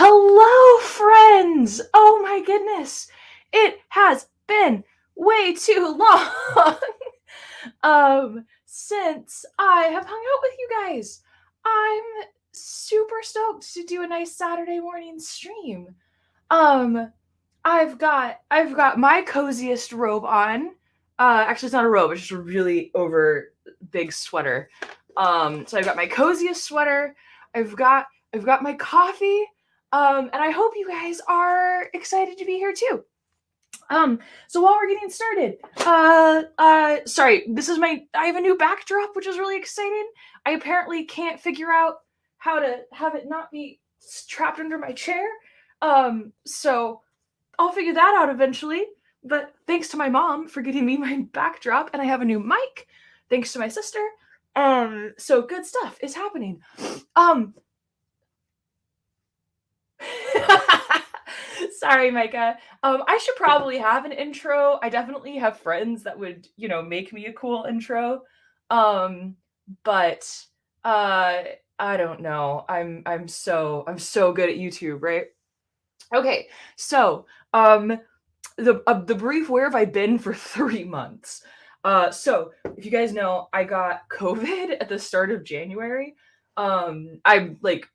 Hello, friends! Oh my goodness. It has been way too long since I have hung out with you guys. I'm super stoked to do a nice Saturday morning stream. Um I've got my coziest robe on. Actually it's not a robe, it's just a really over big sweater. So I've got my coziest sweater. I've got my coffee. And I hope you guys are excited to be here too. So while we're getting started, sorry, I have a new backdrop, which is really exciting. I apparently can't figure out how to have it not be trapped under my chair. So I'll figure that out eventually. But thanks to my mom for getting me my backdrop, and I have a new mic. Thanks to my sister. So good stuff is happening. Sorry, Micah. I should probably have an intro. I definitely have friends that would, make me a cool intro. But I don't know. I'm so good at YouTube, right? Okay, so the brief where have I been for 3 months? So if you guys know, I got COVID at the start of January. I'm like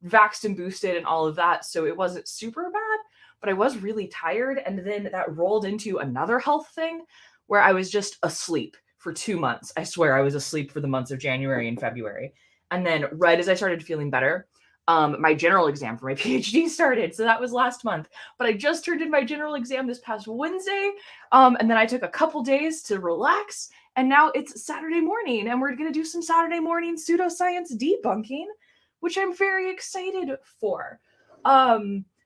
vaxxed and boosted and all of that, so it wasn't super bad, but I was really tired, and then that rolled into another health thing where I was just asleep for 2 months. I swear I was asleep for the months of January and February. And then right as I started feeling better, my general exam for my PhD started. So that was last month. But I just turned in my general exam this past Wednesday. And then I took a couple days to relax. And now it's Saturday morning, and we're going to do some Saturday morning pseudoscience debunking, which I'm very excited for.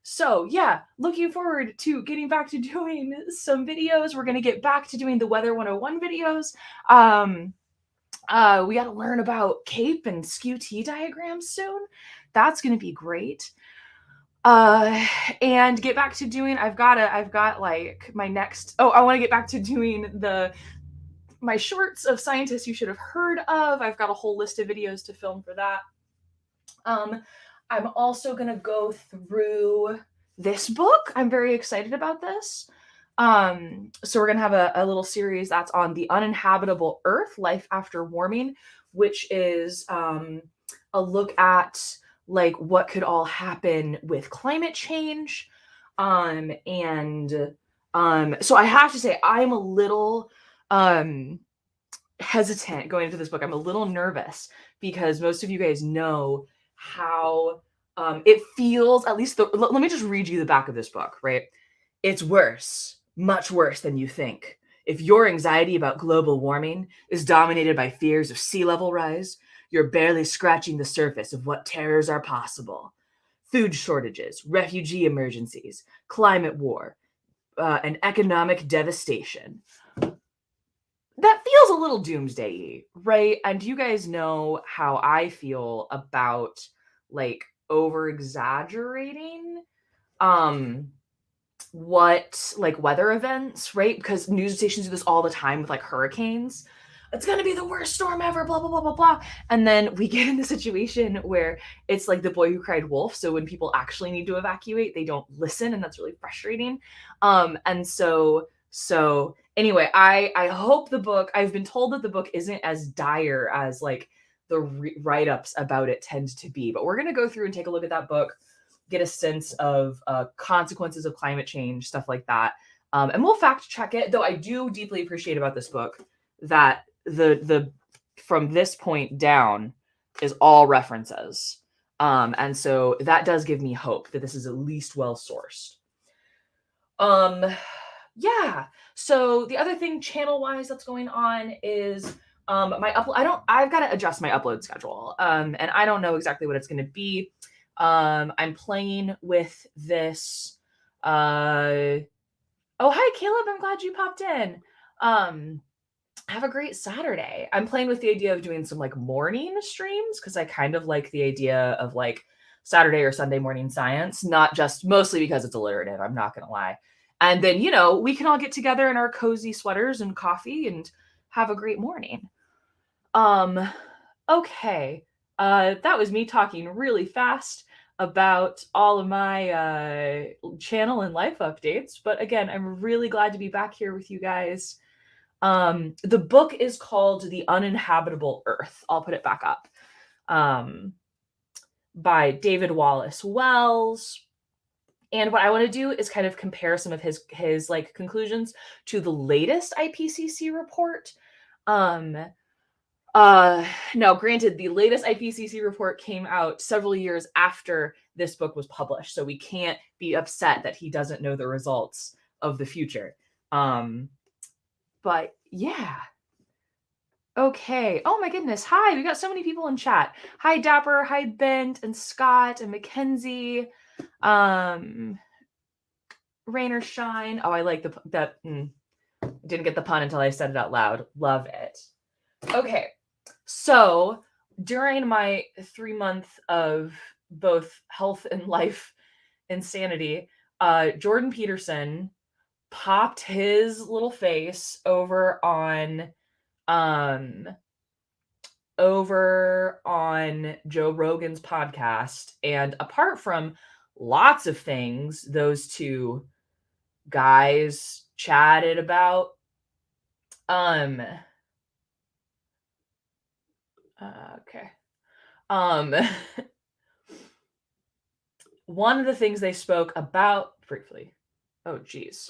So yeah, looking forward to getting back to doing some videos. We're going to get back to doing the Weather 101 videos. We got to learn about CAPE and skew T diagrams soon. That's going to be great. And get back to doing, I've got like my next, I want to get back to doing my shorts of scientists you should have heard of. I've got a whole list of videos to film for that. I'm also going to go through this book. I'm very excited about this. So we're going to have a little series that's on the uninhabitable Earth, life after warming, which is a look at like what could all happen with climate change. So I have to say I'm a little hesitant going into this book. I'm a little nervous because most of you guys know how it feels, at least let me just read you the back of this book, right? It's worse, much worse than you think. If your anxiety about global warming is dominated by fears of sea level rise, you're barely scratching the surface of what terrors are possible. Food shortages, refugee emergencies, climate war, and economic devastation. That feels a little doomsday-y, right? And you guys know how I feel about like over exaggerating what like weather events, right? Because news stations do this all the time with like hurricanes. It's gonna be the worst storm ever, blah blah blah blah blah. And then we get in the situation where it's like the boy who cried wolf. So when people actually need to evacuate, they don't listen, and that's really frustrating. And so anyway, I hope the book. I've been told that the book isn't as dire as like the write-ups about it tend to be, but we're gonna go through and take a look at that book, get a sense of consequences of climate change, stuff like that. And we'll fact check it, though I do deeply appreciate about this book that the from this point down is all references. And so that does give me hope that this is at least well sourced. Yeah. So the other thing channel wise that's going on is my upload. I've got to adjust my upload schedule. And I don't know exactly what it's going to be. I'm playing with this. Oh, hi, Caleb. I'm glad you popped in. Have a great Saturday. I'm playing with the idea of doing some like morning streams because I kind of like the idea of like Saturday or Sunday morning science, not just mostly because it's alliterative. I'm not going to lie. And then, we can all get together in our cozy sweaters and coffee and have a great morning. Okay. That was me talking really fast. about all of my channel and life updates. But again, I'm really glad to be back here with you guys. The book is called The Uninhabitable Earth. I'll put it back up. By David Wallace Wells. And what I want to do is kind of compare some of his like conclusions to the latest IPCC report. Now, granted, the latest IPCC report came out several years after this book was published, so we can't be upset that he doesn't know the results of the future. But yeah. Okay. Oh my goodness. Hi, we got so many people in chat. Hi, Dapper. Hi, Bent and Scott and Mackenzie. Rain or shine. Oh, I like that. Didn't get the pun until I said it out loud. Love it. Okay. So during my 3 month of both health and life insanity, Jordan Peterson popped his little face over on Joe Rogan's podcast. And apart from lots of things those two guys chatted about, okay. One of the things they spoke about briefly. Oh, geez.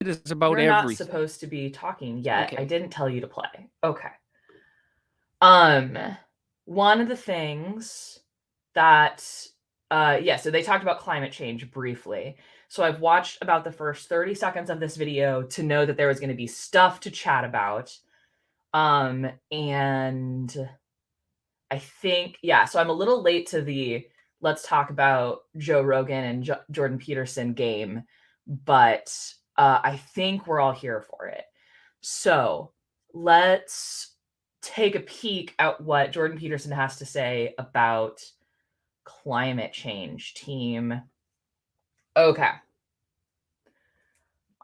It is about We're everything. Not supposed to be talking yet. Okay. I didn't tell you to play. Okay. One of the things that, so they talked about climate change briefly. So I've watched about the first 30 seconds of this video to know that there was going to be stuff to chat about. And I think, so I'm a little late to the let's talk about Joe Rogan and Jordan Peterson game, but I think we're all here for it. So let's take a peek at what Jordan Peterson has to say about climate change, team. Okay.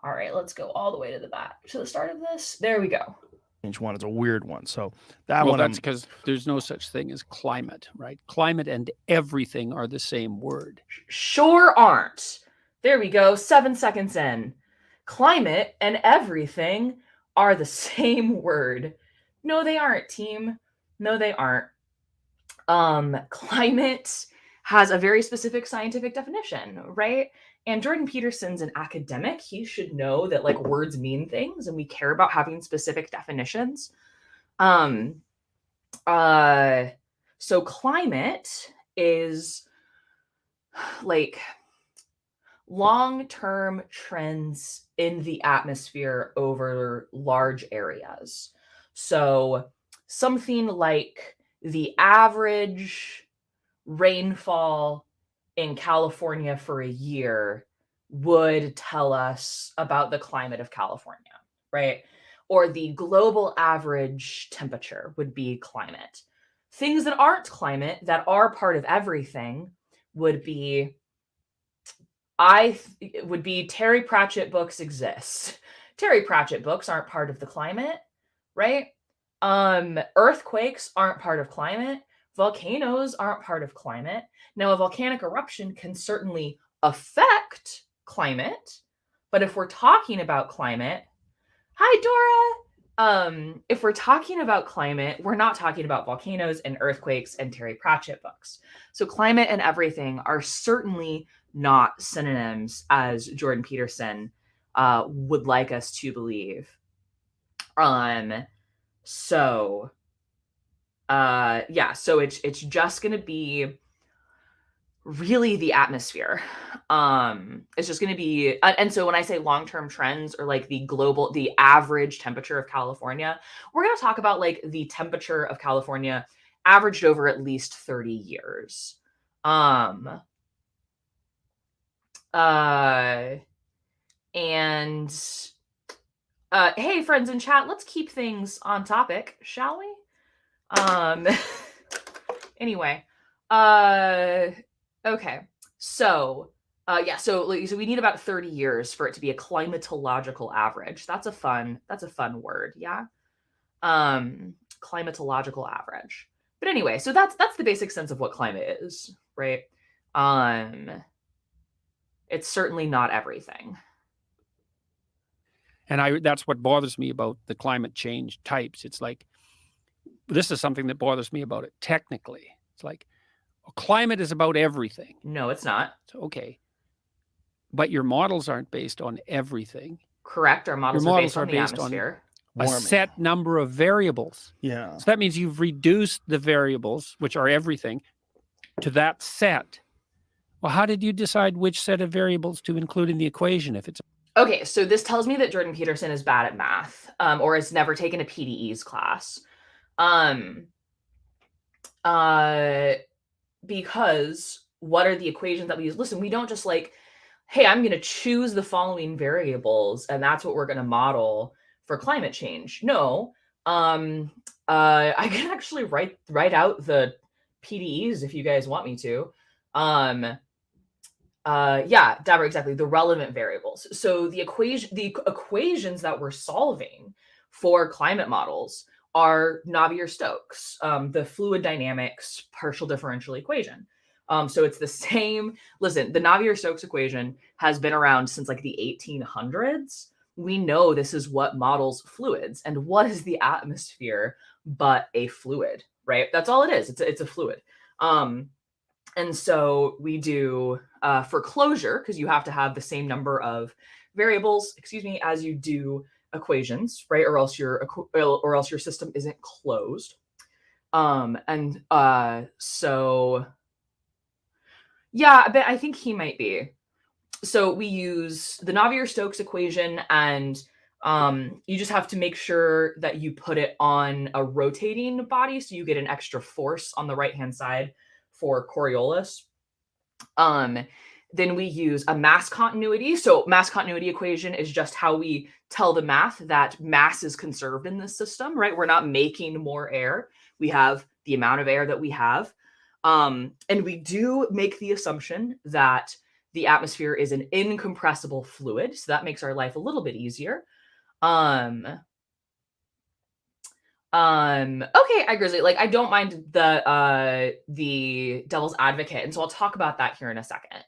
All right, let's go all the way to the start of this. There we go. One is a weird one. So that's because there's no such thing as climate, right? Climate and everything are the same word. Sure aren't. There we go. 7 seconds in. Climate and everything are the same word. No, they aren't, team. No, they aren't. Climate has a very specific scientific definition, right? And Jordan Peterson's an academic. He should know that like words mean things and we care about having specific definitions. So climate is like long-term trends in the atmosphere over large areas. So something like the average rainfall in California for a year would tell us about the climate of California, right? Or the global average temperature would be climate. Things that aren't climate, that are part of everything, would be Terry Pratchett books exist. Terry Pratchett books aren't part of the climate, right? Earthquakes aren't part of climate. Volcanoes aren't part of climate. Now, a volcanic eruption can certainly affect climate, but if we're talking about climate, hi, Dora. If we're talking about climate, we're not talking about volcanoes and earthquakes and Terry Pratchett books. So climate and everything are certainly not synonyms as Jordan Peterson would like us to believe. So it's just going to be really the atmosphere. It's just going to be, and so when I say long-term trends or like the average temperature of California, we're going to talk about like the temperature of California averaged over at least 30 years. Hey, friends in chat, let's keep things on topic, shall we? Anyway, okay. So we need about 30 years for it to be a climatological average. That's a fun word, yeah? Climatological average. But anyway, so that's the basic sense of what climate is, right? It's certainly not everything. And that's what bothers me about the climate change types. It's like, this is something that bothers me about it technically. It's like, well, climate is about everything. No, it's not. So, okay. But your models aren't based on everything. Correct. Our models are based on the atmosphere. A set number of variables. Yeah. So that means you've reduced the variables, which are everything, to that set. Well, how did you decide which set of variables to include in the equation if it's... Okay, so this tells me that Jordan Peterson is bad at math, or has never taken a PDEs class. Because what are the equations that we use? Listen, we don't just like, hey, I'm going to choose the following variables, and that's what we're going to model for climate change. No, I can actually write out the PDEs if you guys want me to. Yeah, Deborah, exactly. The relevant variables. So the equations that we're solving for climate models are Navier-Stokes, the fluid dynamics partial differential equation. So it's the same. Listen, the Navier-Stokes equation has been around since like the 1800s. We know this is what models fluids. And what is the atmosphere but a fluid, right? That's all it is. It's a fluid. And so we do for closure, because you have to have the same number of variables, as you do equations, right? Or else your system isn't closed. So yeah, but I think he might be. So we use the Navier-Stokes equation, and you just have to make sure that you put it on a rotating body, so you get an extra force on the right-hand side for Coriolis. Then we use a mass continuity. So mass continuity equation is just how we tell the math that mass is conserved in this system, right? We're not making more air. We have the amount of air that we have. And we do make the assumption that the atmosphere is an incompressible fluid. So that makes our life a little bit easier. Okay, I Grizzly, like I don't mind the devil's advocate, and so I'll talk about that here in a second.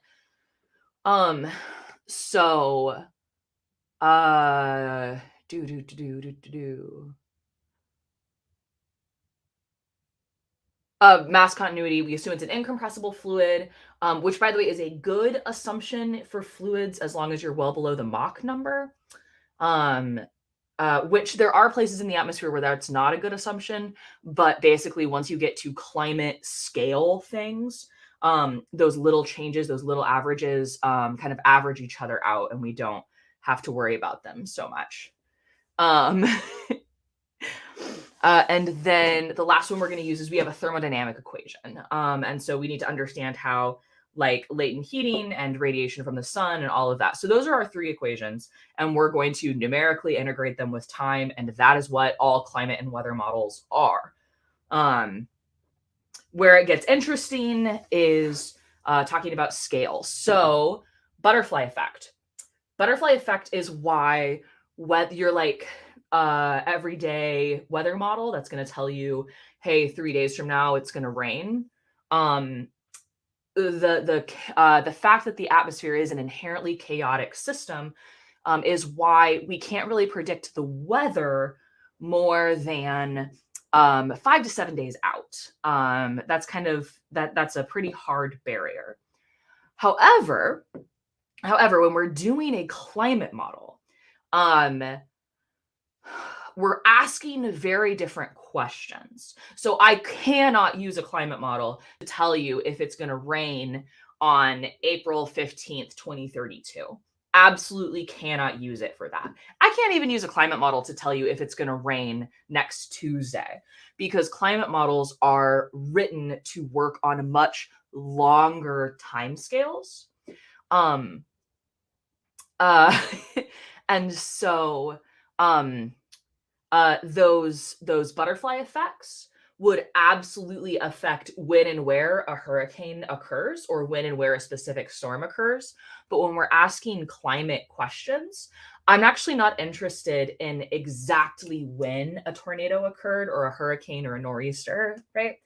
So mass continuity, we assume it's an incompressible fluid, which by the way is a good assumption for fluids as long as you're well below the Mach number. Which there are places in the atmosphere where that's not a good assumption, but basically once you get to climate scale things, those little changes, those little averages kind of average each other out, and we don't have to worry about them so much. And then the last one we're going to use is we have a thermodynamic equation. And so we need to understand how like latent heating and radiation from the sun and all of that. So those are our three equations, and we're going to numerically integrate them with time. And that is what all climate and weather models are. Where it gets interesting is talking about scale. So butterfly effect. Butterfly effect is why whether you're like everyday weather model that's going to tell you, hey, 3 days from now it's going to rain. The fact that the atmosphere is an inherently chaotic system is why we can't really predict the weather more than 5 to 7 days out. That's kind of that's a pretty hard barrier. However, when we're doing a climate model, we're asking very different questions. So I cannot use a climate model to tell you if it's going to rain on April 15th, 2032. Absolutely cannot use it for that. I can't even use a climate model to tell you if it's going to rain next Tuesday, because climate models are written to work on much longer timescales. And so those butterfly effects would absolutely affect when and where a hurricane occurs or when and where a specific storm occurs. But when we're asking climate questions, I'm actually not interested in exactly when a tornado occurred or a hurricane or a nor'easter, right?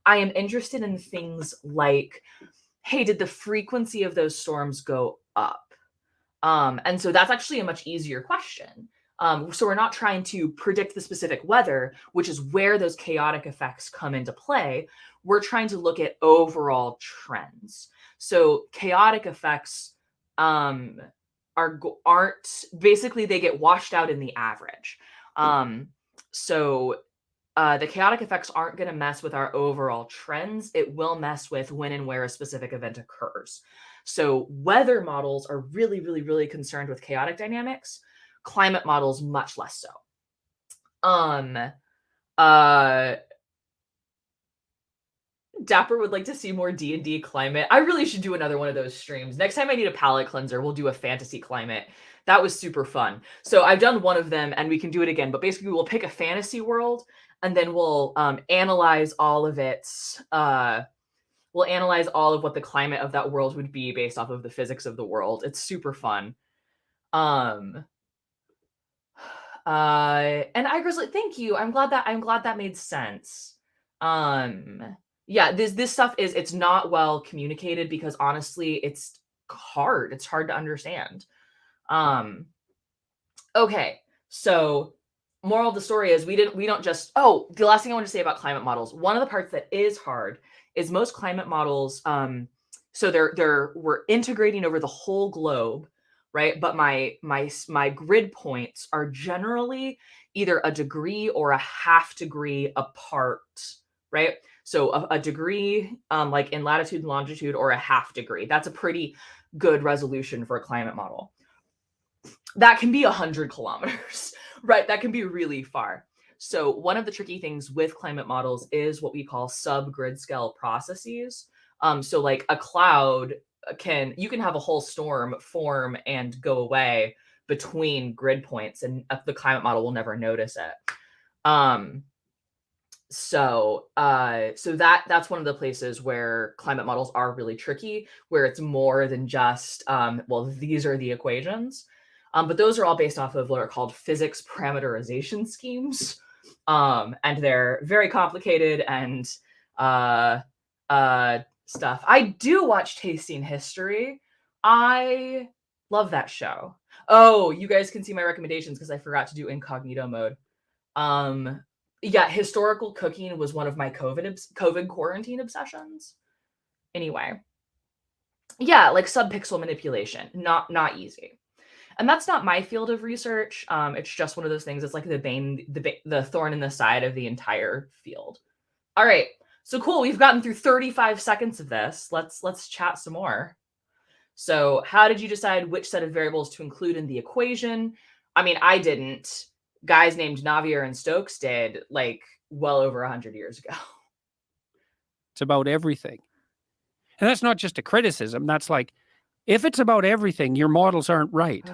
I am interested in things like, hey, did the frequency of those storms go up? And so that's actually a much easier question. So we're not trying to predict the specific weather, which is where those chaotic effects come into play. We're trying to look at overall trends. So chaotic effects aren't basically, they get washed out in the average. So the chaotic effects aren't going to mess with our overall trends. It will mess with when and where a specific event occurs. So weather models are really, really, really concerned with chaotic dynamics. Climate models, much less so. Dapper would like to see more D&D climate. I really should do another one of those streams. Next time I need a palate cleanser, we'll do a fantasy climate. That was super fun. So I've done one of them and we can do it again, but basically we'll pick a fantasy world and then we'll analyze all of its we'll analyze all of what the climate of that world would be based off of the physics of the world. It's super fun. And I Grizzly, thank you. I'm glad that made sense. Yeah, this stuff it's not well communicated because honestly, it's hard. It's hard to understand. Okay, so moral of the story is we don't just, oh, the last thing I want to say about climate models. One of the parts that is hard is most climate models, so we're integrating over the whole globe, right? But my grid points are generally either a degree or a half degree apart, right? So a degree, like in latitude and longitude, or a half degree. That's a pretty good resolution for a climate model. That can be 100 kilometers, right? That can be really far. So one of the tricky things with climate models is what we call sub-grid scale processes. So like a cloud you can have a whole storm form and go away between grid points, and the climate model will never notice it. So that's one of the places where climate models are really tricky, where it's more than just, well, these are the equations. But those are all based off of what are called physics parameterization schemes. And they're very complicated and stuff. I do watch Tasting History. I love that show. Oh, you guys can see my recommendations because I forgot to do incognito mode. Yeah, historical cooking was one of my COVID quarantine obsessions. Anyway, yeah, like subpixel manipulation, not easy. And that's not my field of research. It's just one of those things. It's like the thorn in the side of the entire field. All right, so cool. We've gotten through 35 seconds of this. Let's chat some more. So, how did you decide which set of variables to include in the equation? I mean, I didn't. Guys named Navier and Stokes did, like, well over 100 years ago. It's about everything. And that's not just a criticism. That's like, if it's about everything, your models aren't right.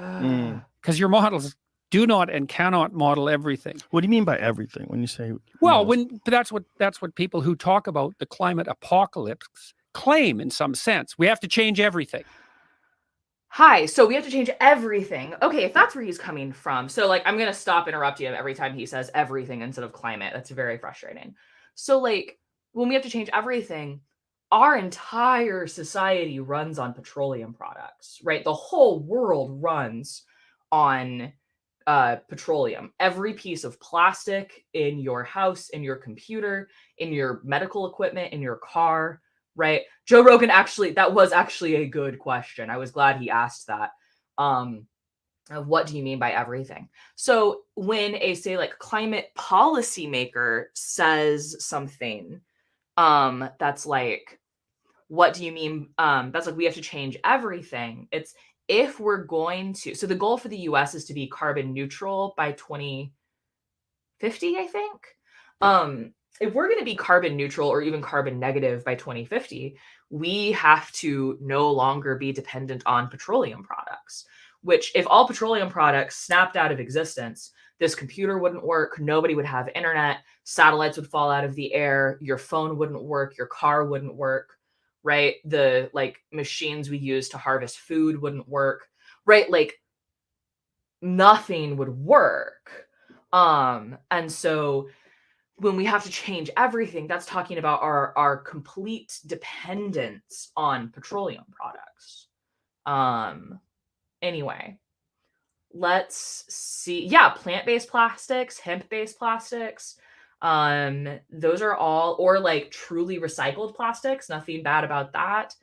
Because your models do not and cannot model everything. What do you mean by everything when you say? Well, that's what people who talk about the climate apocalypse claim in some sense. We have to change everything. Hi, so we have to change everything. Okay, if that's where he's coming from. So, like, I'm going to stop interrupting him every time he says everything instead of climate. That's very frustrating. So, like, when we have to change everything, our entire society runs on petroleum products, right? The whole world runs on petroleum. Every piece of plastic in your house, in your computer, in your medical equipment, in your car, right? Joe Rogan that was actually a good question. I was glad he asked that. What do you mean by everything? So when say like climate policymaker says something, that's like, what do you mean? That's like, we have to change everything. It's if we're going to, so the goal for the US is to be carbon neutral by 2050, I think. If we're going to be carbon neutral or even carbon negative by 2050, we have to no longer be dependent on petroleum products, which if all petroleum products snapped out of existence, this computer wouldn't work. Nobody would have internet. Satellites would fall out of the air. Your phone wouldn't work. Your car wouldn't work, right? The like machines we use to harvest food wouldn't work, right? Like nothing would work. And so when we have to change everything, that's talking about our complete dependence on petroleum products. Anyway, let's see. Yeah, plant-based plastics, hemp-based plastics. Those are all, or like truly recycled plastics, nothing bad about that.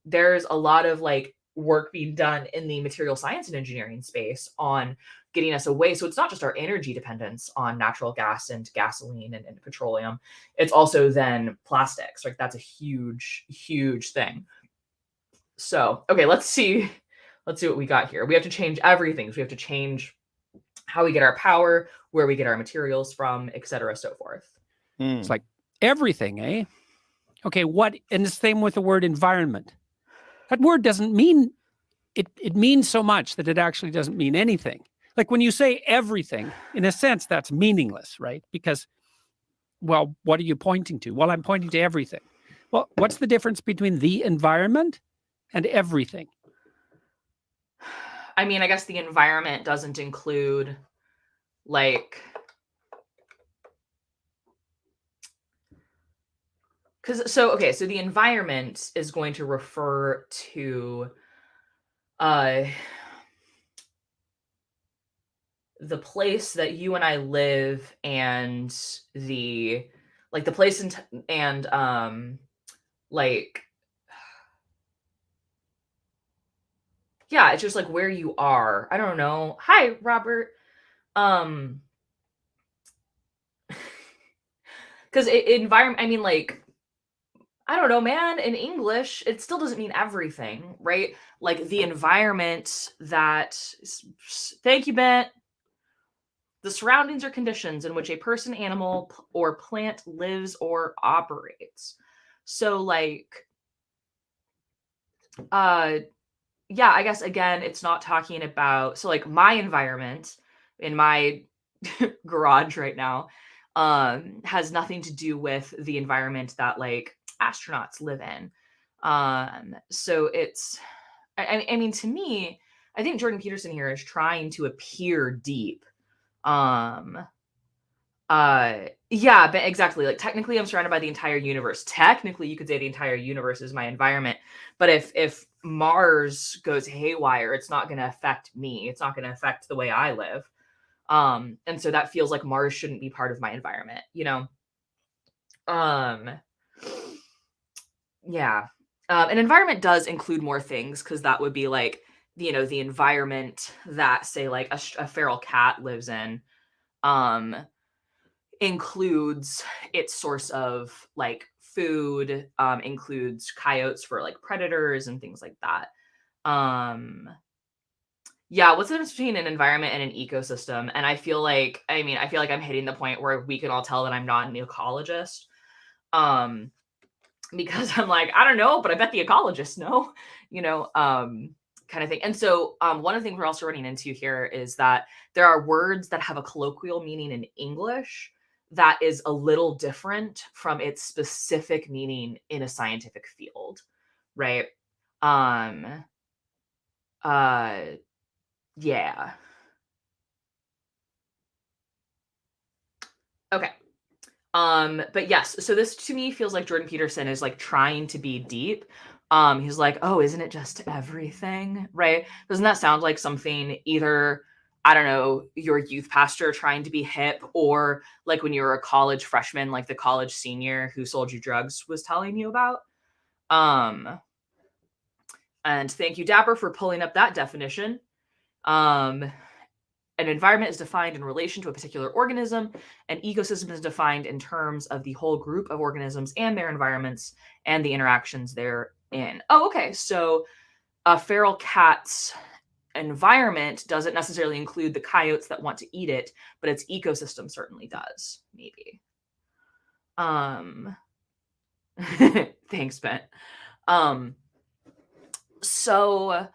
There's a lot of like work being done in the material science and engineering space on getting us away. So it's not just our energy dependence on natural gas and gasoline and petroleum. It's also then plastics. Like that's a huge, huge thing. So, okay, let's see what we got here. We have to change everything. So we have to change how we get our power, where we get our materials from, etc., so forth. It's like everything, eh? Okay, what? And the same with the word environment. That word doesn't mean, it means so much that it actually doesn't mean anything. Like when you say everything, in a sense, that's meaningless, right? Because, well, what are you pointing to? Well, I'm pointing to everything. Well, what's the difference between the environment and everything? I mean, I guess the environment doesn't include like, so the environment is going to refer to the place that you and I live, and the place and like, yeah, it's just like where you are. I don't know. Hi, Robert. Because environment, I mean, like, I don't know, man. In English, it still doesn't mean everything, right? Like the environment that, thank you, Bent. The surroundings or conditions in which a person, animal, or plant lives or operates. So, like, yeah, I guess again, it's not talking about, so like my environment in my garage right now has nothing to do with the environment that like astronauts live in. So it's, I mean, to me, I think Jordan Peterson here is trying to appear deep. Yeah, but exactly. Like technically I'm surrounded by the entire universe. Technically you could say the entire universe is my environment. But if Mars goes haywire, it's not going to affect me. It's not going to affect the way I live. And so that feels like Mars shouldn't be part of my environment, you know? Yeah. An environment does include more things, because that would be like, you know, the environment that say like a feral cat lives in, includes its source of like food, includes coyotes for like predators and things like that. Yeah, what's the difference between an environment and an ecosystem? And I feel like, I feel like I'm hitting the point where we can all tell that I'm not an ecologist. Because I'm like, I don't know, but I bet the ecologists know, you know, kind of thing. And so one of the things we're also running into here is that there are words that have a colloquial meaning in English that is a little different from its specific meaning in a scientific field, right? Yeah. Okay. But yes, so this to me feels like Jordan Peterson is like trying to be deep. He's like, oh, isn't it just everything? Right? Doesn't that sound like something either, I don't know, your youth pastor trying to be hip, or like when you were a college freshman, like the college senior who sold you drugs was telling you about? And thank you, Dapper, for pulling up that definition. An environment is defined in relation to a particular organism. An ecosystem is defined in terms of the whole group of organisms and their environments and the interactions therein. Oh, okay. So a feral cat's environment doesn't necessarily include the coyotes that want to eat it, but its ecosystem certainly does, maybe. Thanks, Ben. So,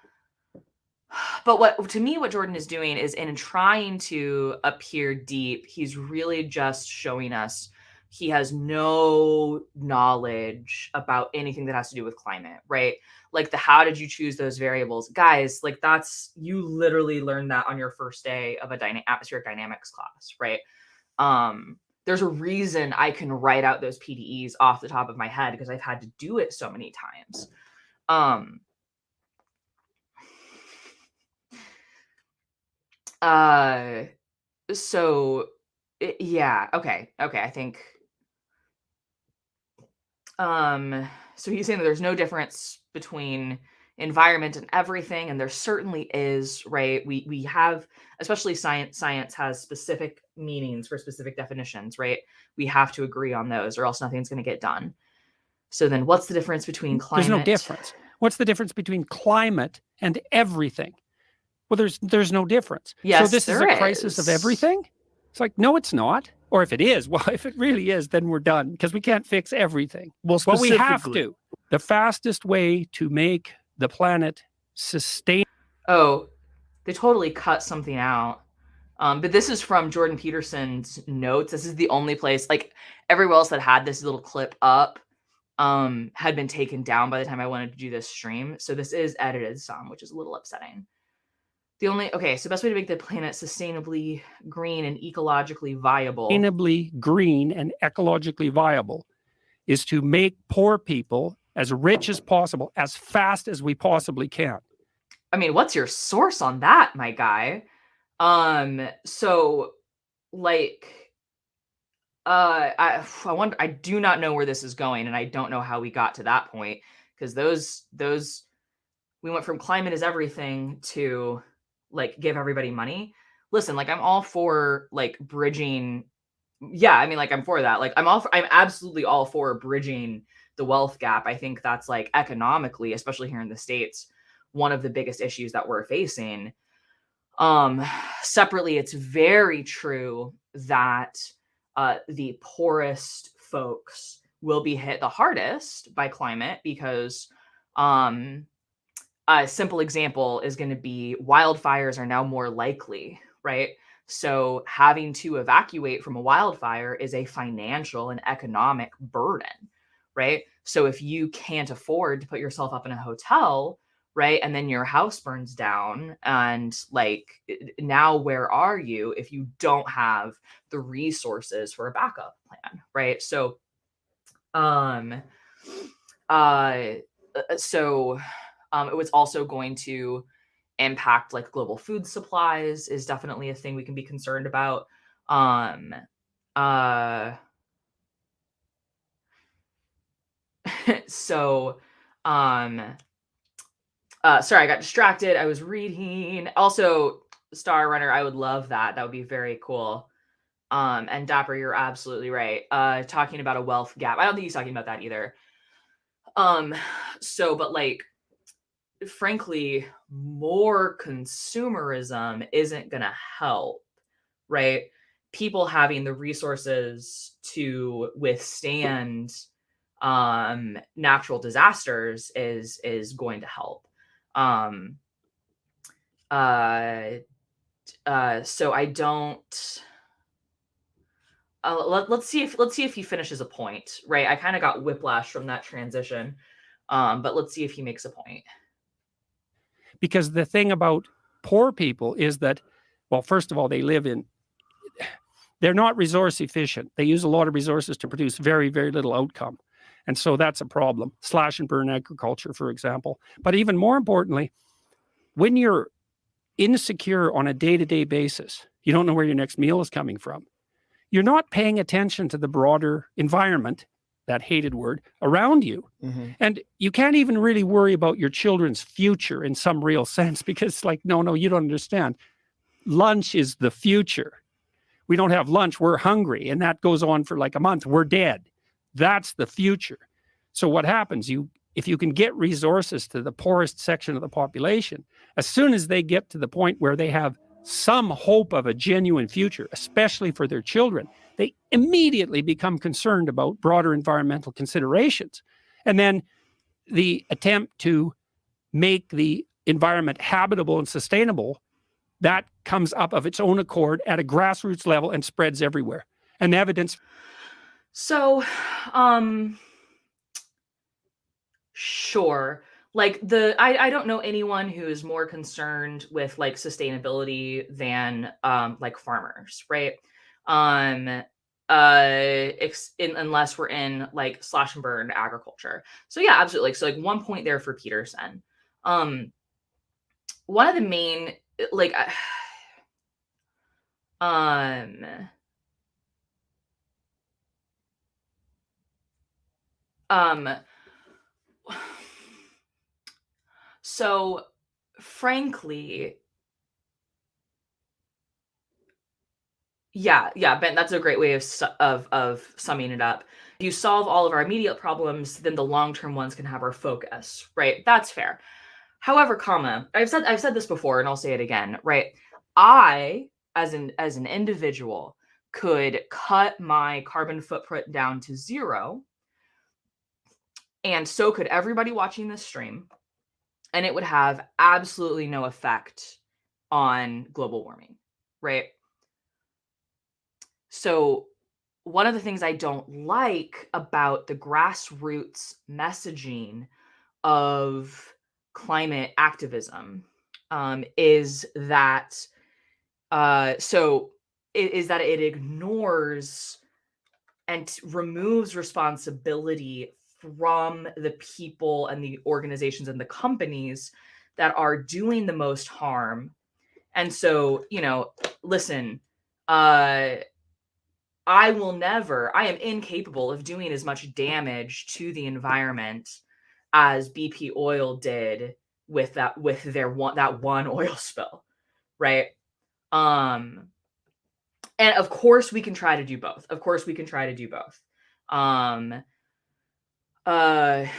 but what Jordan is doing is, in trying to appear deep, he's really just showing us he has no knowledge about anything that has to do with climate, right? Like the how did you choose those variables? Guys, like that's, you literally learned that on your first day of a atmospheric dynamics class, right? there's a reason I can write out those PDEs off the top of my head because I've had to do it so many times. So yeah, okay. I think so he's saying that there's no difference between environment and everything, and there certainly is, right? We have, especially science has specific meanings for specific definitions, right? We have to agree on those or else nothing's going to get done. So then what's the difference between climate? There's no difference. What's the difference between climate and everything? Well, there's no difference. Yes, so this is a crisis of everything? It's like, no, it's not. Or if it is, well, if it really is, then we're done because we can't fix everything. Well, but we have to. The fastest way to make the planet sustain. Oh, they totally cut something out. But this is from Jordan Peterson's notes. This is the only place, like everywhere else that had this little clip up had been taken down by the time I wanted to do this stream. So this is edited some, which is a little upsetting. So best way to make the planet sustainably green and ecologically viable. Sustainably green and ecologically viable is to make poor people as rich as possible, as fast as we possibly can. I mean, what's your source on that, my guy? So like, I wonder, I do not know where this is going, and I don't know how we got to that point, because those we went from climate is everything to like give everybody money. Listen, like I'm all for like bridging. Yeah, I mean, like I'm for that. Like I'm absolutely all for bridging the wealth gap. I think that's like economically, especially here in the States, one of the biggest issues that we're facing. Separately, it's very true that the poorest folks will be hit the hardest by climate because a simple example is going to be wildfires are now more likely, right? So having to evacuate from a wildfire is a financial and economic burden, right? So if you can't afford to put yourself up in a hotel, right, and then your house burns down, and like now where are you if you don't have the resources for a backup plan, right? So it was also going to impact like global food supplies is definitely a thing we can be concerned about. Sorry, I got distracted. I was reading. Also, Star Runner, I would love that. That would be very cool. And Dapper, you're absolutely right. Talking about a wealth gap. I don't think he's talking about that either. But like, frankly, more consumerism isn't going to help, right? People having the resources to withstand natural disasters is going to help. So I don't. Let's see if he finishes a point, right? I kind of got whiplash from that transition, but let's see if he makes a point. Because the thing about poor people is that, well, first of all, they're not resource efficient. They use a lot of resources to produce very, very little outcome. And so that's a problem. Slash and burn agriculture, for example. But even more importantly, when you're insecure on a day-to-day basis, you don't know where your next meal is coming from. You're not paying attention to the broader environment, that hated word, around you. Mm-hmm. And you can't even really worry about your children's future in some real sense because, like, no, you don't understand. Lunch is the future. We don't have lunch, we're hungry, and that goes on for like a month. We're dead. That's the future. So what happens? If you can get resources to the poorest section of the population, as soon as they get to the point where they have some hope of a genuine future, especially for their children, they immediately become concerned about broader environmental considerations. And then the attempt to make the environment habitable and sustainable, that comes up of its own accord at a grassroots level and spreads everywhere. And evidence. So, sure. Like I don't know anyone who is more concerned with like sustainability than like farmers, right? unless we're in like slash and burn agriculture. So yeah, absolutely. So like 1 point there for Peterson. One of the main like so frankly, yeah, Ben, that's a great way of summing it up. If you solve all of our immediate problems, then the long-term ones can have our focus, right? That's fair. However, I've said this before and I'll say it again, right? I as an individual could cut my carbon footprint down to 0, and so could everybody watching this stream, and it would have absolutely no effect on global warming, right? So one of the things I don't like about the grassroots messaging of climate activism is that it ignores and removes responsibility from the people and the organizations and the companies that are doing the most harm. And so, listen, I am incapable of doing as much damage to the environment as BP Oil did with that one oil spill, right? And of course we can try to do both. And I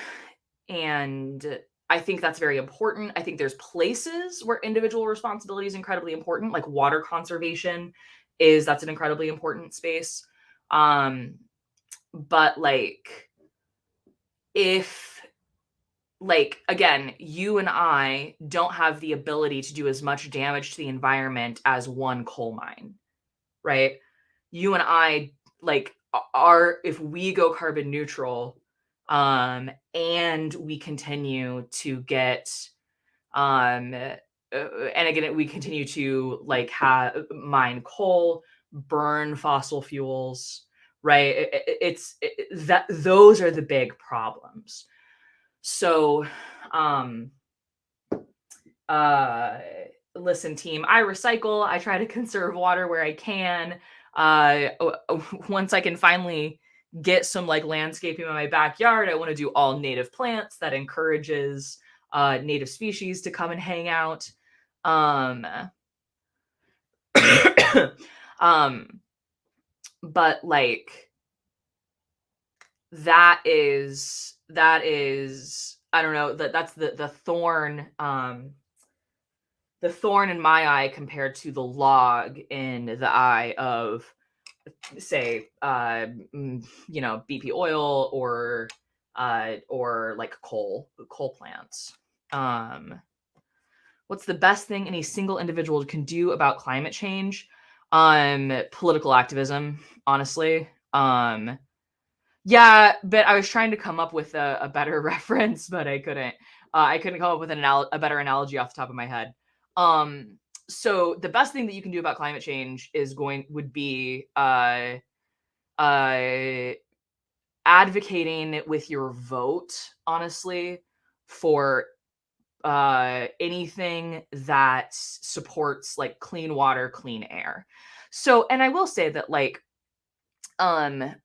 think that's very important. I think there's places where individual responsibility is incredibly important, like water conservation that's an incredibly important space. But like, if again, you and I don't have the ability to do as much damage to the environment as one coal mine, right? You and I if we go carbon neutral, and we continue to get and again we continue to mine coal, burn fossil fuels, right? It's that those are the big problems. So listen, team, I recycle. I try to conserve water where I can. Once I can finally get some landscaping in my backyard, I want to do all native plants. That encourages native species to come and hang out. But that is I don't know, that's the thorn in my eye compared to the log in the eye of, say, BP oil or coal plants. What's the best thing any single individual can do about climate change? Political activism, honestly. Yeah, but I was trying to come up with a better reference, but I couldn't. I couldn't come up with a better analogy off the top of my head. So the best thing that you can do about climate change would be advocating with your vote, honestly, for anything that supports clean water, clean air. So, and I will say that one of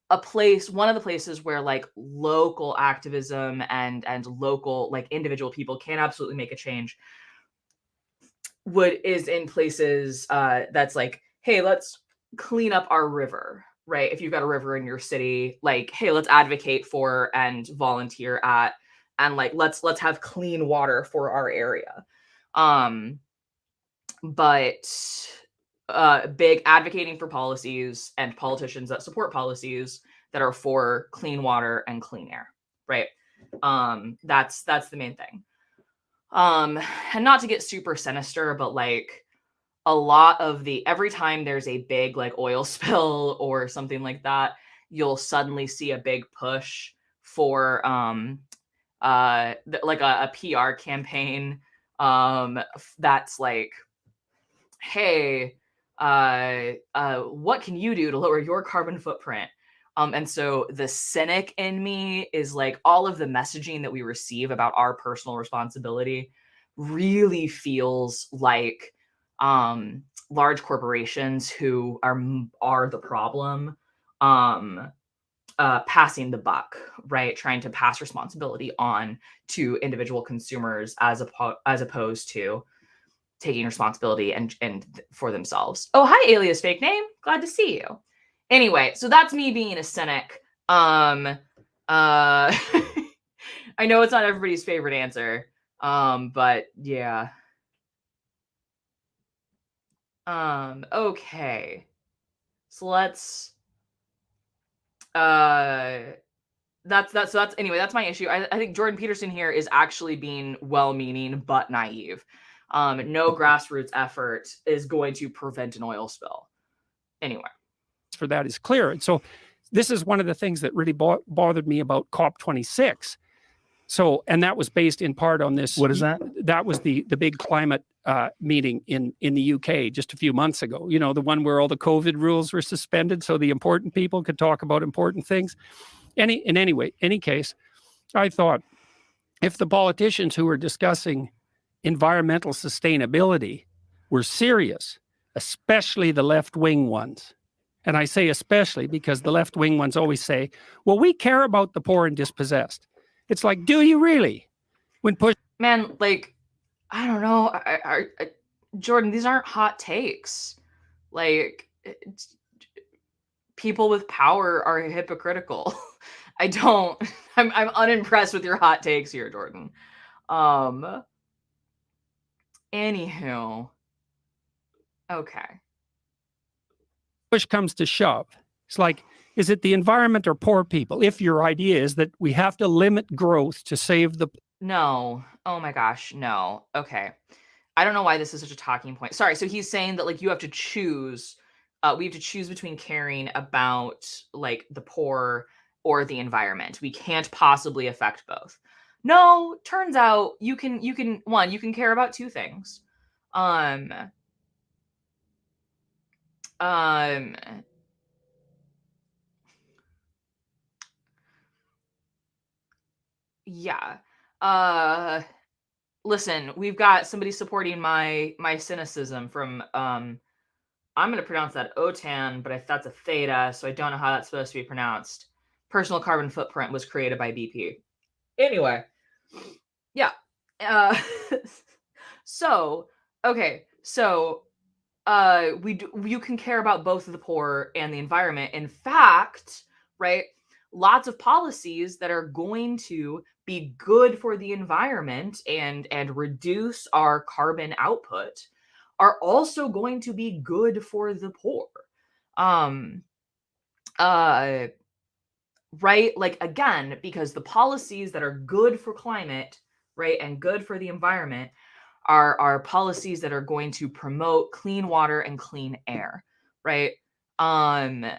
the places where local activism and local individual people can absolutely make a change is in places that's hey, let's clean up our river, right? If you've got a river in your city, hey, let's advocate for and volunteer at, and let's have clean water for our area. But big advocating for policies and politicians that support policies that are for clean water and clean air, right? That's the main thing. And not to get super sinister, but a lot of every time there's a big oil spill or something like that, you'll suddenly see a big push for a PR campaign that's hey, what can you do to lower your carbon footprint? And so the cynic in me is like, all of the messaging that we receive about our personal responsibility really feels like large corporations who are the problem, passing the buck, right? Trying to pass responsibility on to individual consumers as opposed to taking responsibility and for themselves. Oh, hi, alias fake name. Glad to see you. Anyway, so that's me being a cynic. I know it's not everybody's favorite answer. But yeah. Okay. So let's that's anyway, that's my issue. I think Jordan Peterson here is actually being well-meaning but naive. No grassroots effort is going to prevent an oil spill. Anyway. For that is clear. And so this is one of the things that really bothered me about COP26. So, and that was based in part on this. What is that? That was the big climate meeting in the UK just a few months ago. You know, the one where all the COVID rules were suspended so the important people could talk about important things. In any case, I thought if the politicians who were discussing environmental sustainability were serious, especially the left-wing ones, and I say especially because the left-wing ones always say, well, we care about the poor and dispossessed. It's like, do you really? When push, man, like, I don't know, Jordan, these aren't hot takes. Like, people with power are hypocritical. I'm unimpressed with your hot takes here, Jordan. Anywho. Okay. push comes to shove, it's like, is it the environment or poor people? If your idea is that we have to limit growth to save the... No. Oh my gosh, no. Okay. I don't know why this is such a talking point. Sorry, so he's saying that like you have to choose, we have to choose between caring about like the poor or the environment. We can't possibly affect both. No, turns out you can you can care about two things. Um um yeah. Listen, we've got somebody supporting my cynicism from I'm going to pronounce that OTAN, but if that's a theta, so I don't know how that's supposed to be pronounced. Personal carbon footprint was created by BP. Anyway, yeah. Uh, so, okay, so you can care about both the poor and the environment. In fact, right, lots of policies that are going to be good for the environment and reduce our carbon output are also going to be good for the poor. Right? Like, again, because the policies that are good for climate, right, and good for the environment are policies that are going to promote clean water and clean air, right? Thetan,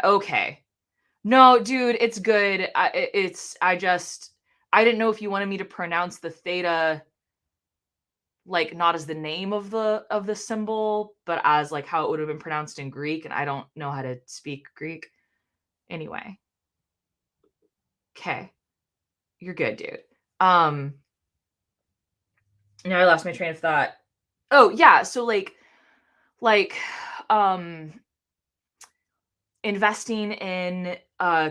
okay. No, dude, it's good. I didn't know if you wanted me to pronounce the theta like not as the name of the symbol, but as like how it would have been pronounced in Greek, and I don't know how to speak Greek. Anyway. Okay. You're good, dude. Now I lost my train of thought. Oh, yeah, so like um investing in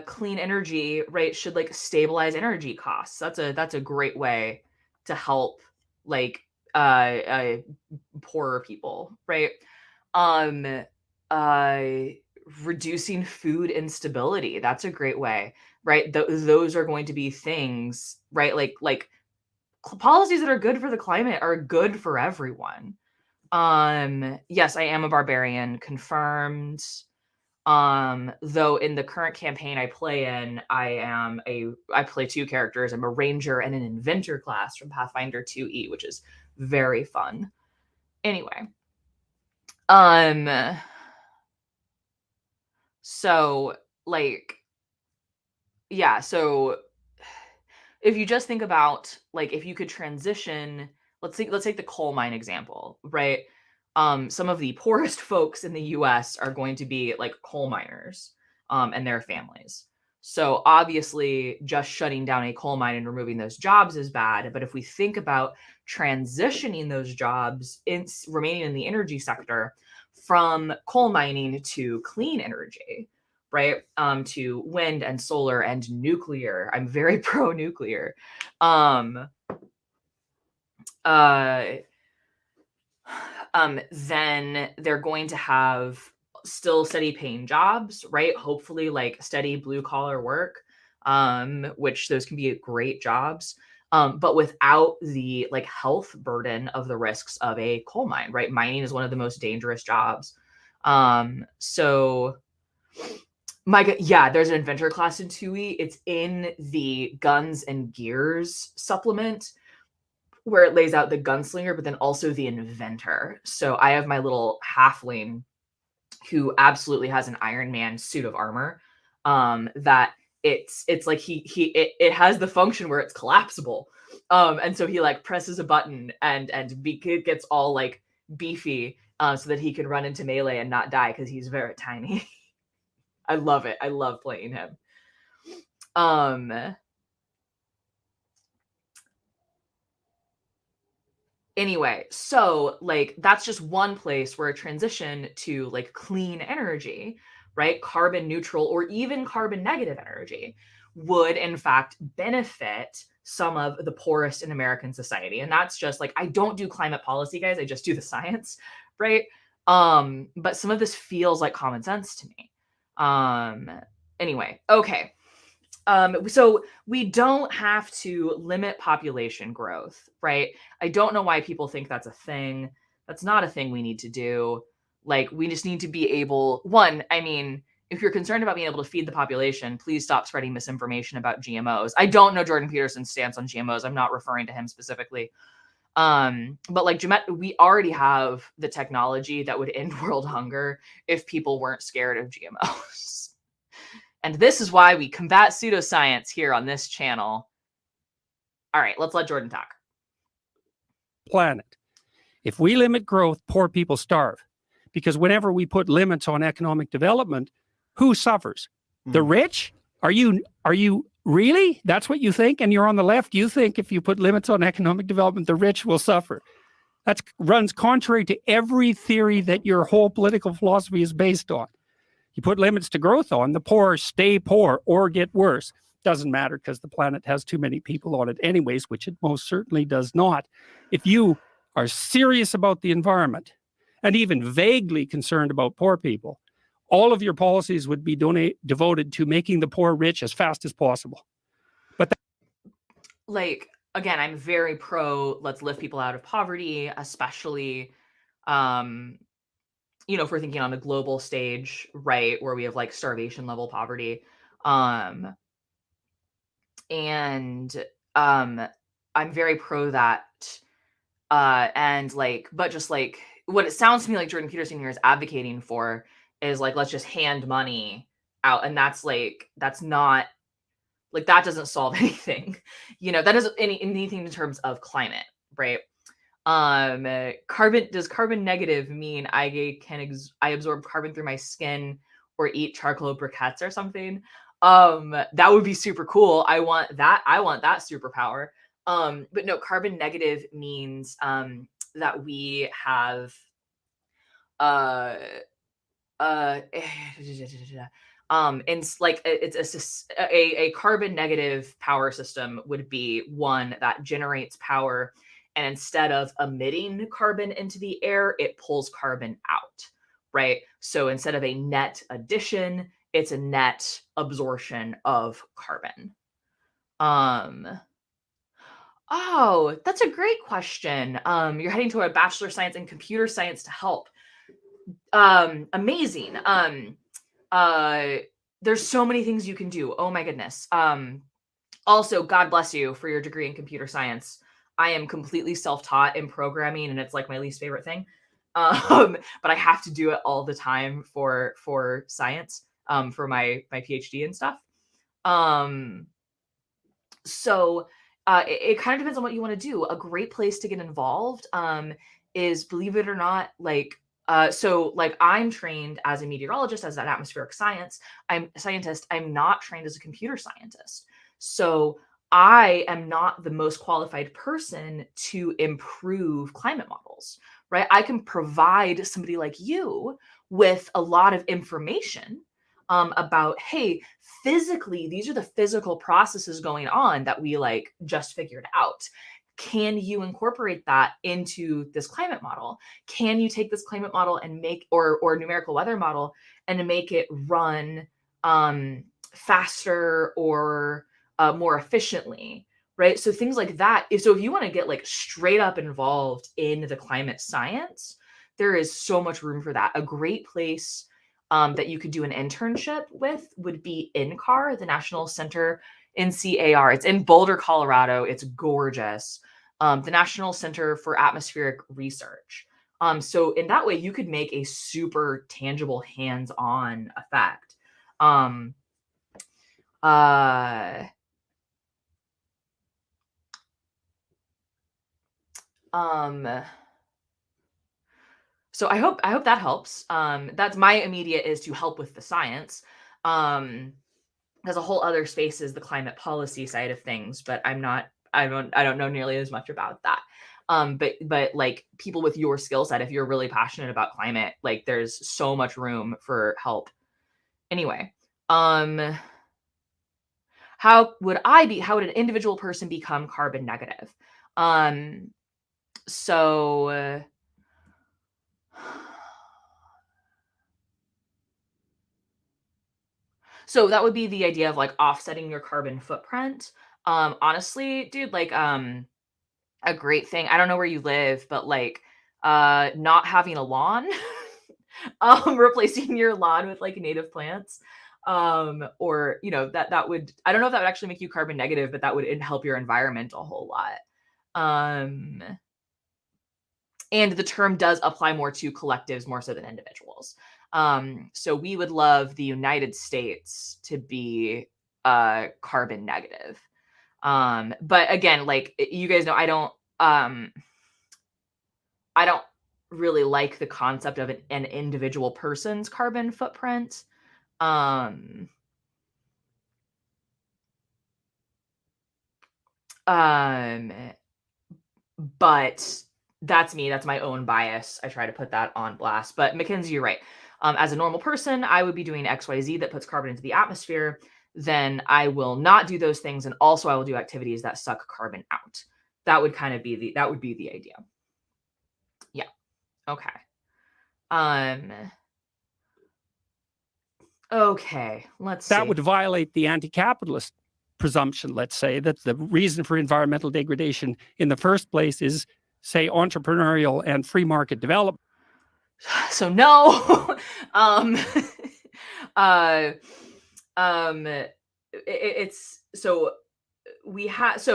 clean energy, right, should like stabilize energy costs. That's a great way to help like poorer people, right? Um uh Reducing food instability, that's a great way, right? Those are going to be things, right? Like policies that are good for the climate are good for everyone. Yes, I am a barbarian, confirmed. Though in the current campaign I play in, I play two characters. I'm a ranger and an inventor class from Pathfinder 2E, which is very fun. Anyway. So like yeah, so if you just think about like if you could transition, let's take the coal mine example, right? some of the poorest folks in the US are going to be like coal miners and their families. So obviously, just shutting down a coal mine and removing those jobs is bad. But if we think about transitioning those jobs remaining in the energy sector from coal mining to clean energy, right? To wind and solar and nuclear. I'm very pro nuclear. Then they're going to have still steady paying jobs, right? Hopefully like steady blue collar work, which those can be great jobs. But without the like health burden of the risks of a coal mine, right? Mining is one of the most dangerous jobs. So yeah, there's an inventor class in TUI. It's in the Guns and Gears supplement where it lays out the gunslinger, but then also the inventor. So I have my little halfling who absolutely has an Iron Man suit of armor. That it's like it has the function where it's collapsible. And so he like presses a button and it gets all like beefy so that he can run into melee and not die because he's very tiny. I love it. I love playing him. Anyway, so like that's just one place where a transition to like clean energy, right? Carbon neutral or even carbon negative energy would in fact benefit some of the poorest in American society. And that's just like, I don't do climate policy, guys. I just do the science, right? But some of this feels like common sense to me. Anyway, okay. So we don't have to limit population growth, right? I don't know why people think that's a thing. That's not a thing we need to do. Like, we just need to be able, one, I mean, if you're concerned about being able to feed the population, please stop spreading misinformation about GMOs. I don't know Jordan Peterson's stance on GMOs. I'm not referring to him specifically. But like we already have the technology that would end world hunger if people weren't scared of GMOs. And this is why we combat pseudoscience here on this channel. All right, let's let Jordan talk. Planet. If we limit growth, poor people starve. Because whenever we put limits on economic development, who suffers? The rich? Are you really? That's what you think? And you're on the left, you think if you put limits on economic development, the rich will suffer. That runs contrary to every theory that your whole political philosophy is based on. You put limits to growth on, the poor stay poor or get worse. Doesn't matter because the planet has too many people on it anyways, which it most certainly does not. If you are serious about the environment and even vaguely concerned about poor people, all of your policies would be devoted to making the poor rich as fast as possible. But like, again, I'm very pro let's lift people out of poverty, especially if we're thinking on a global stage, right, where we have like starvation level poverty. I'm very pro that. And like, but just like what it sounds to me like Jordan Peterson here is advocating for is like, let's just hand money out. And that's not like, that doesn't solve anything, that doesn't anything in terms of climate, right? Does carbon negative mean I absorb carbon through my skin or eat charcoal briquettes or something? That would be super cool. I want that superpower. But no, carbon negative means that we have and like it's a carbon negative power system would be one that generates power, and instead of emitting carbon into the air, it pulls carbon out, right? So instead of a net addition, it's a net absorption of carbon. Oh, that's a great question. You're heading to a Bachelor of Science in Computer Science to help. Amazing. There's so many things you can do. Oh my goodness. Also, God bless you for your degree in computer science. I am completely self-taught in programming, and it's like my least favorite thing. But I have to do it all the time for science, for my PhD and stuff. So it kind of depends on what you want to do. A great place to get involved is, believe it or not, like, so like I'm trained as a meteorologist, as an atmospheric scientist. I'm not trained as a computer scientist. So I am not the most qualified person to improve climate models, right? I can provide somebody like you with a lot of information about, hey, physically, these are the physical processes going on that we like just figured out. Can you incorporate that into this climate model? Can you take this climate model and make, or numerical weather model, and make it run faster or more efficiently, right? So things like that. If you want to get like straight up involved in the climate science, there is so much room for that. A great place that you could do an internship with would be NCAR, the National Center, NCAR. It's in Boulder, Colorado. It's gorgeous. The National Center for Atmospheric Research. So in that way, you could make a super tangible, hands-on effect. So I hope that helps. That's my immediate, is to help with the science. There's a whole other space is the climate policy side of things, but I don't know nearly as much about that. But like people with your skill set, if you're really passionate about climate, like there's so much room for help. Anyway, how would an individual person become carbon negative? So So that would be the idea of like offsetting your carbon footprint. Honestly, dude, like a great thing. I don't know where you live, but like not having a lawn, replacing your lawn with like native plants. Or that would, I don't know if that would actually make you carbon negative, but that would help your environment a whole lot. And the term does apply more to collectives more so than individuals. So we would love the United States to be carbon negative. But again, like you guys know, I don't really like the concept of an individual person's carbon footprint. But that's me. That's my own bias. I try to put that on blast. But Mackenzie, you're right. As a normal person, I would be doing XYZ that puts carbon into the atmosphere. Then I will not do those things, and also I will do activities that suck carbon out. That would kind of be the idea. Yeah. Okay. Okay. Let's see. That would violate the anti-capitalist presumption, let's say, that the reason for environmental degradation in the first place is, say, entrepreneurial and free market development. So no. It's so we have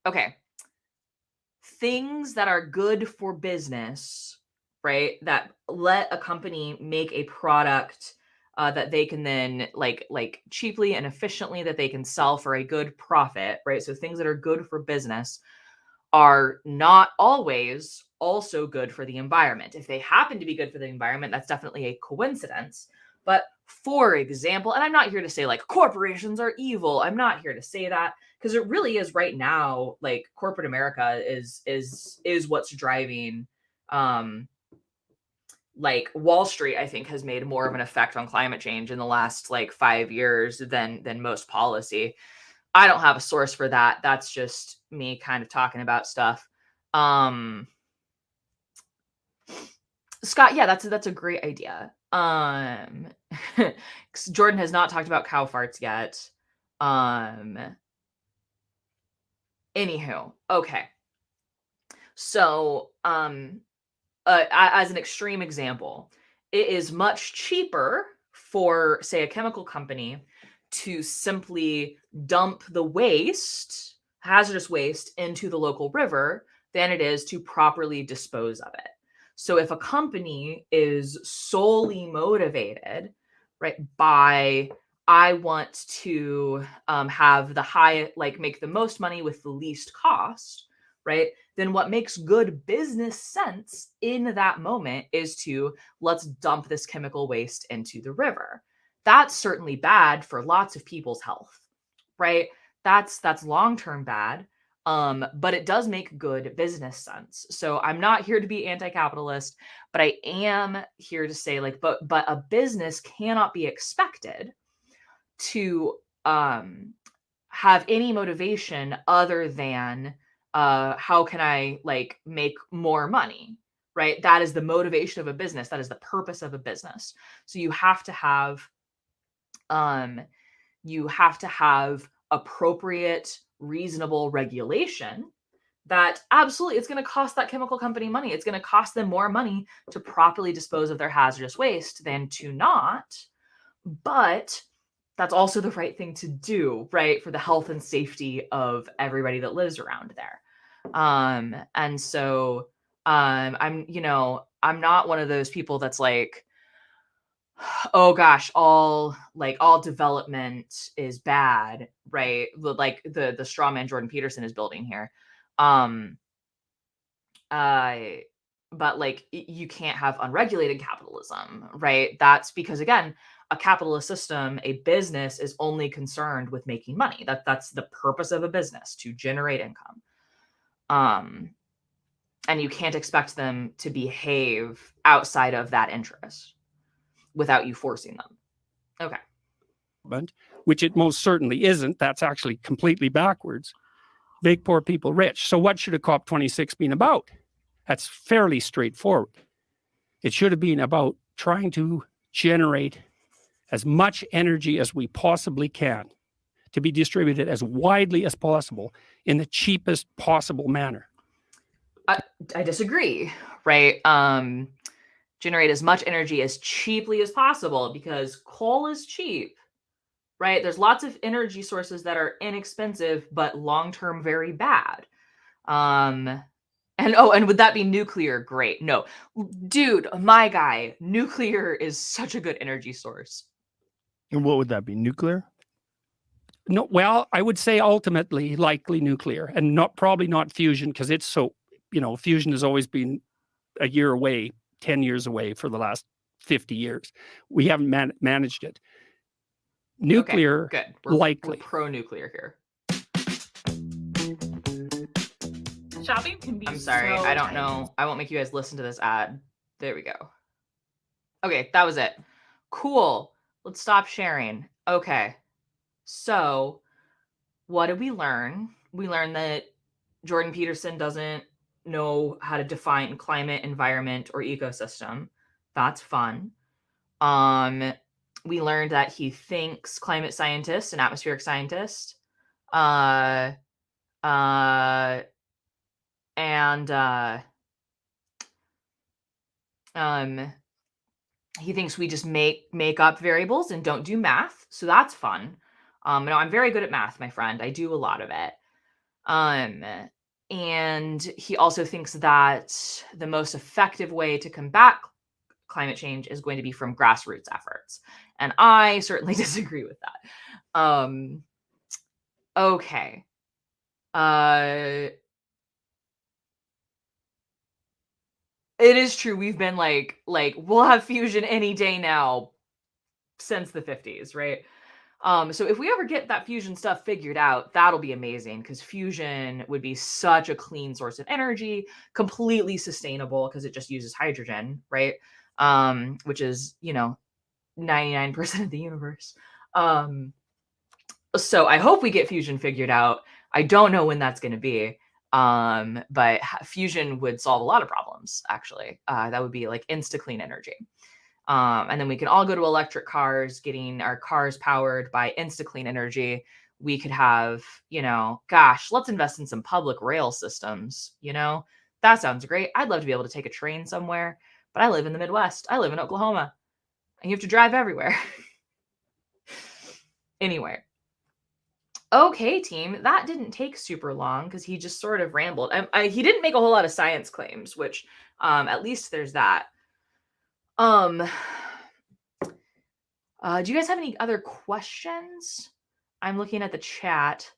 okay. Things that are good for business, right? That let a company make a product that they can then like cheaply and efficiently, that they can sell for a good profit, right? So things that are good for business are not always also good for the environment. If they happen to be good for the environment, that's definitely a coincidence. But for example, and I'm not here to say like corporations are evil. I'm not here to say that, because it really is right now, like corporate America is what's driving like Wall Street, I think, has made more of an effect on climate change in the last like 5 years than most policy. I don't have a source for that. That's just me kind of talking about stuff. Scott, yeah, that's a great idea. Jordan has not talked about cow farts yet. Anywho, okay. So, as an extreme example, it is much cheaper for, say, a chemical company to simply dump the waste, hazardous waste, into the local river than it is to properly dispose of it. So if a company is solely motivated, right, by I want to have the high, like make the most money with the least cost, right? Then what makes good business sense in that moment is to let's dump this chemical waste into the river. That's certainly bad for lots of people's health, right? That's long-term bad. But it does make good business sense. So I'm not here to be anti-capitalist, but I am here to say, like, but a business cannot be expected to have any motivation other than how can I like make more money, right? That is the motivation of a business. That is the purpose of a business. So um you have to have appropriate, reasonable regulation that absolutely it's going to cost that chemical company money. It's going to cost them more money to properly dispose of their hazardous waste than to not. But that's also the right thing to do, right? For the health and safety of everybody that lives around there. And so I'm not one of those people that's like, oh gosh, all development is bad, right? Like the straw man Jordan Peterson is building here. Um uh but like you can't have unregulated capitalism, right? That's because again, a capitalist system, a business is only concerned with making money. That's the purpose of a business, to generate income. Um and you can't expect them to behave outside of that interest without you forcing them. Okay. Which it most certainly isn't. That's actually completely backwards. Make poor people rich. So what should a COP26 been about? That's fairly straightforward. It should have been about trying to generate as much energy as we possibly can to be distributed as widely as possible in the cheapest possible manner. I disagree, right? Generate as much energy as cheaply as possible because coal is cheap, right? There's lots of energy sources that are inexpensive but long-term very bad. And would that be nuclear? Great. No. Dude, my guy, nuclear is such a good energy source. And what would that be? Nuclear? No, well, I would say ultimately likely nuclear, and probably not fusion, because it's so, fusion has always been a year away, 10 years away for the last 50 years. We haven't managed it. Nuclear, okay, good. likely. We're pro-nuclear here. Shopping can be I'm sorry, I don't know. I won't make you guys listen to this ad. There we go. Okay, that was it. Cool. Let's stop sharing. Okay. So, what did we learn? We learned that Jordan Peterson doesn't know how to define climate, environment, or ecosystem. That's fun. We learned that he thinks climate scientist and atmospheric scientist. And he thinks we just make up variables and don't do math. So that's fun. I'm very good at math, my friend. I do a lot of it. And he also thinks that the most effective way to combat climate change is going to be from grassroots efforts. And I certainly disagree with that. Okay. It is true. We've been like we'll have fusion any day now since the 50s, right? So if we ever get that fusion stuff figured out, that'll be amazing because fusion would be such a clean source of energy, completely sustainable because it just uses hydrogen, right? Which is, 99% of the universe. So I hope we get fusion figured out. I don't know when that's going to be. But fusion would solve a lot of problems, actually. That would be like insta clean energy. And then we can all go to electric cars, getting our cars powered by insta clean energy. We could have, let's invest in some public rail systems. That sounds great. I'd love to be able to take a train somewhere, but I live in the Midwest. I live in Oklahoma, and you have to drive everywhere. Anyway. Okay, team. That didn't take super long because he just sort of rambled. He didn't make a whole lot of science claims, which at least there's that. Do you guys have any other questions? I'm looking at the chat.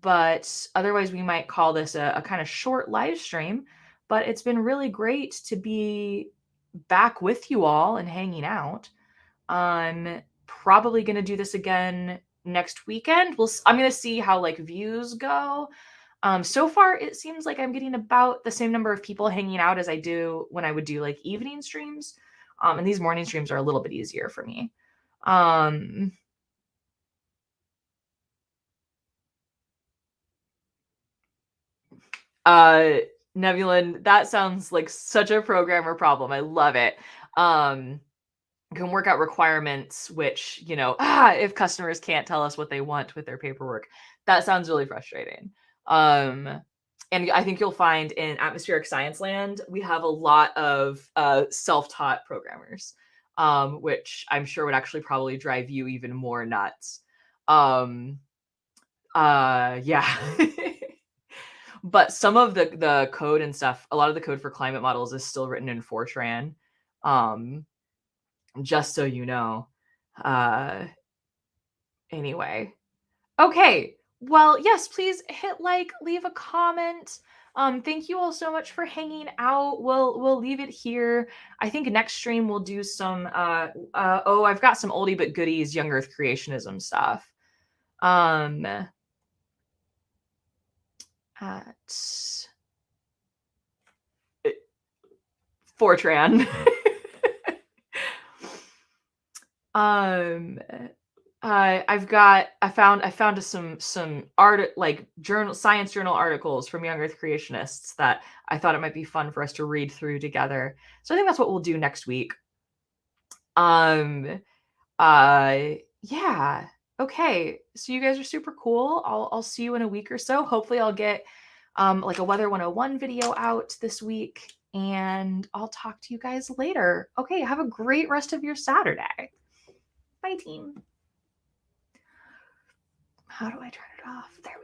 but otherwise we might call this a kind of short live stream. But it's been really great to be back with you all and hanging out. I'm probably going to do this again next weekend. I'm going to see how like views go. So far it seems like I'm getting about the same number of people hanging out as I do when I would do like evening streams. And these morning streams are a little bit easier for me. Nebulan, that sounds like such a programmer problem. I love it. Can work out requirements, which, you know, if customers can't tell us what they want with their paperwork, that sounds really frustrating. And I think you'll find in atmospheric science land, we have a lot of self-taught programmers, which I'm sure would actually probably drive you even more nuts. Yeah. But some of the code and stuff, a lot of the code for climate models is still written in Fortran. Just so you know. Anyway. Okay. Well, yes, please hit like, leave a comment. Thank you all so much for hanging out. We'll leave it here. I think next stream we'll do some I've got some oldie but goodies young earth creationism stuff. At Fortran. I found some art, like science journal articles from young earth creationists that I thought it might be fun for us to read through together. So I think that's what we'll do next week. Yeah. Okay. So you guys are super cool. I'll see you in a week or so. Hopefully I'll get like a Weather 101 video out this week, and I'll talk to you guys later. Okay, have a great rest of your Saturday. Bye, team. How do I turn it off? There